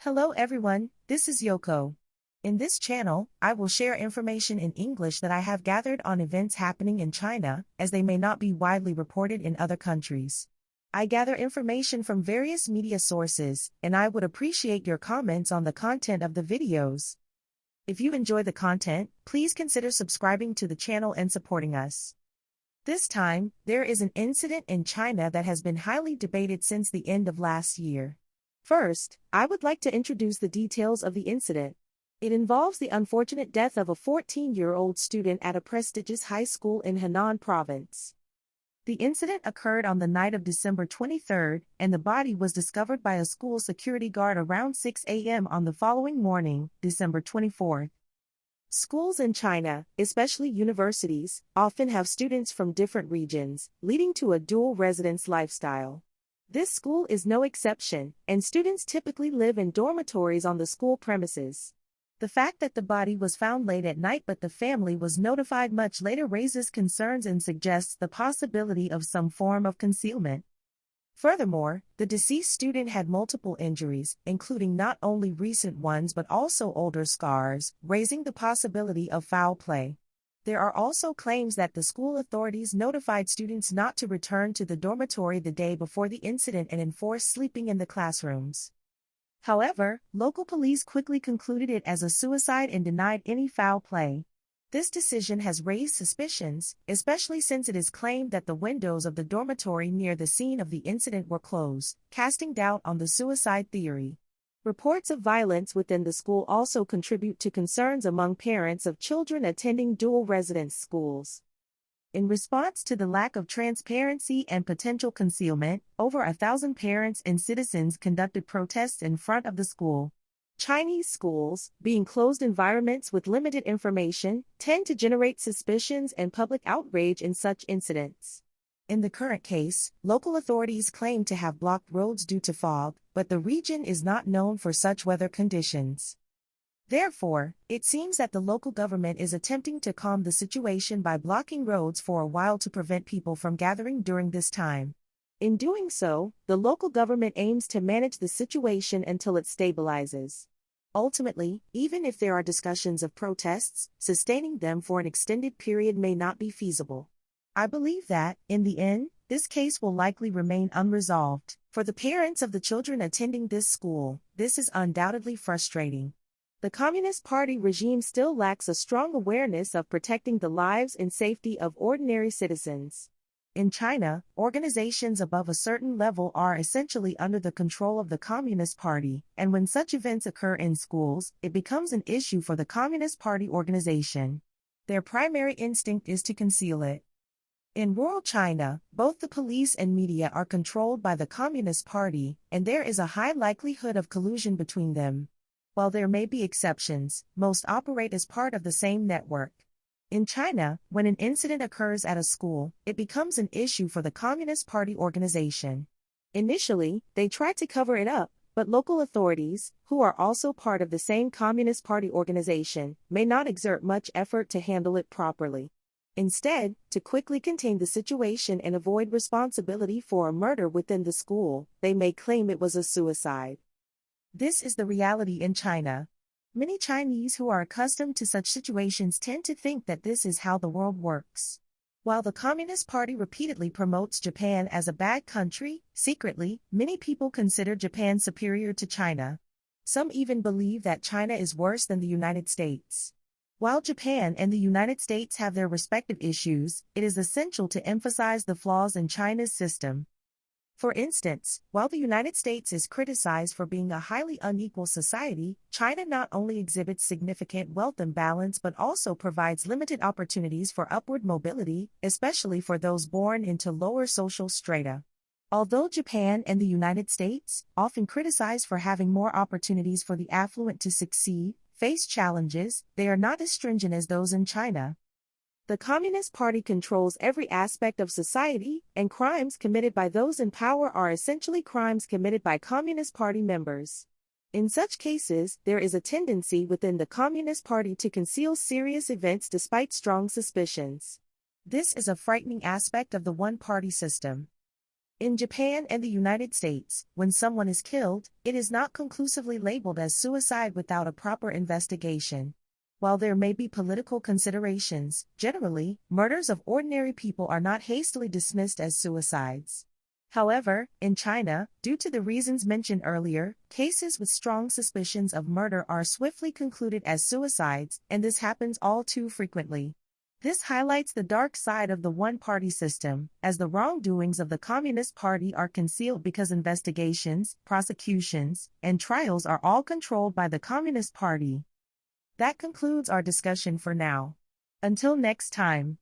Hello everyone, this is Yoko. In this channel, I will share information in English that I have gathered on events happening in China, as they may not be widely reported in other countries. I gather information from various media sources, and I would appreciate your comments on the content of the videos. If you enjoy the content, please consider subscribing to the channel and supporting us. This time, there is an incident in China that has been highly debated since the end of last year. First, I would like to introduce the details of the incident. It involves the unfortunate death of a 14-year-old student at a prestigious high school in Henan province. The incident occurred on the night of December 23, and the body was discovered by a school security guard around 6 a.m. on the following morning, December 24. Schools in China, especially universities, often have students from different regions, leading to a dual residence lifestyle. This school is no exception, and students typically live in dormitories on the school premises. The fact that the body was found late at night but the family was notified much later raises concerns and suggests the possibility of some form of concealment. Furthermore, the deceased student had multiple injuries, including not only recent ones but also older scars, raising the possibility of foul play. There are also claims that the school authorities notified students not to return to the dormitory the day before the incident and enforced sleeping in the classrooms. However, local police quickly concluded it as a suicide and denied any foul play. This decision has raised suspicions, especially since it is claimed that the windows of the dormitory near the scene of the incident were closed, casting doubt on the suicide theory. Reports of violence within the school also contribute to concerns among parents of children attending dual residence schools. In response to the lack of transparency and potential concealment, over 1,000 parents and citizens conducted protests in front of the school. Chinese schools, being closed environments with limited information, tend to generate suspicions and public outrage in such incidents. In the current case, local authorities claim to have blocked roads due to fog, but the region is not known for such weather conditions. Therefore, it seems that the local government is attempting to calm the situation by blocking roads for a while to prevent people from gathering during this time. In doing so, the local government aims to manage the situation until it stabilizes. Ultimately, even if there are discussions of protests, sustaining them for an extended period may not be feasible. I believe that, in the end, this case will likely remain unresolved. For the parents of the children attending this school, this is undoubtedly frustrating. The Communist Party regime still lacks a strong awareness of protecting the lives and safety of ordinary citizens. In China, organizations above a certain level are essentially under the control of the Communist Party, and when such events occur in schools, it becomes an issue for the Communist Party organization. Their primary instinct is to conceal it. In rural China, both the police and media are controlled by the Communist Party, and there is a high likelihood of collusion between them. While there may be exceptions, most operate as part of the same network. In China, when an incident occurs at a school, it becomes an issue for the Communist Party organization. Initially, they try to cover it up, but local authorities, who are also part of the same Communist Party organization, may not exert much effort to handle it properly. Instead, to quickly contain the situation and avoid responsibility for a murder within the school, they may claim it was a suicide. This is the reality in China. Many Chinese who are accustomed to such situations tend to think that this is how the world works. While the Communist Party repeatedly promotes Japan as a bad country, secretly, many people consider Japan superior to China. Some even believe that China is worse than the United States. While Japan and the United States have their respective issues, it is essential to emphasize the flaws in China's system. For instance, while the United States is criticized for being a highly unequal society, China not only exhibits significant wealth imbalance but also provides limited opportunities for upward mobility, especially for those born into lower social strata. Although Japan and the United States, often criticized for having more opportunities for the affluent to succeed, face challenges, they are not as stringent as those in China. The Communist Party controls every aspect of society, and crimes committed by those in power are essentially crimes committed by Communist Party members. In such cases, there is a tendency within the Communist Party to conceal serious events despite strong suspicions. This is a frightening aspect of the one-party system. In Japan and the United States, when someone is killed, it is not conclusively labeled as suicide without a proper investigation. While there may be political considerations, generally, murders of ordinary people are not hastily dismissed as suicides. However, in China, due to the reasons mentioned earlier, cases with strong suspicions of murder are swiftly concluded as suicides, and this happens all too frequently. This highlights the dark side of the one-party system, as the wrongdoings of the Communist Party are concealed because investigations, prosecutions, and trials are all controlled by the Communist Party. That concludes our discussion for now. Until next time.